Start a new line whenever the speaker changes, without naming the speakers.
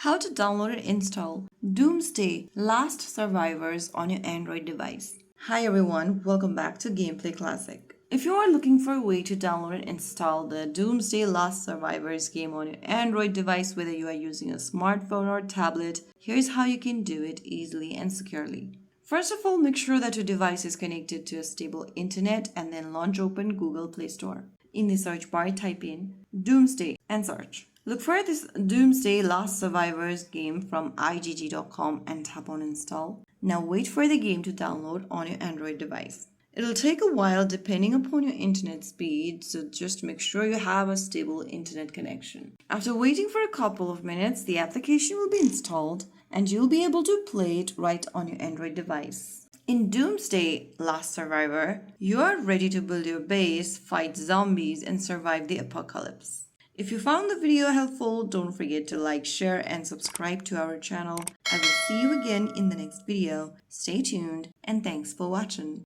How to download and install Doomsday Last Survivors on your Android device. Hi everyone, welcome back to Gameplay Classic. If you are looking for a way to download and install the Doomsday Last Survivors game on your Android device, whether you are using a smartphone or tablet, here's how you can do it easily and securely. First of all, make sure that your device is connected to a stable internet and then launch open Google Play Store. In the search bar, type in Doomsday and search. Look for this Doomsday Last Survivors game from igg.com and tap on install. Now wait for the game to download on your Android device. It'll take a while depending upon your internet speed, so just make sure you have a stable internet connection. After waiting for a couple of minutes, the application will be installed and you'll be able to play it right on your Android device. In Doomsday Last Survivor, you are ready to build your base, fight zombies, and survive the apocalypse. If you found the video helpful, don't forget to like, share, and subscribe to our channel. I will see you again in the next video. Stay tuned and thanks for watching.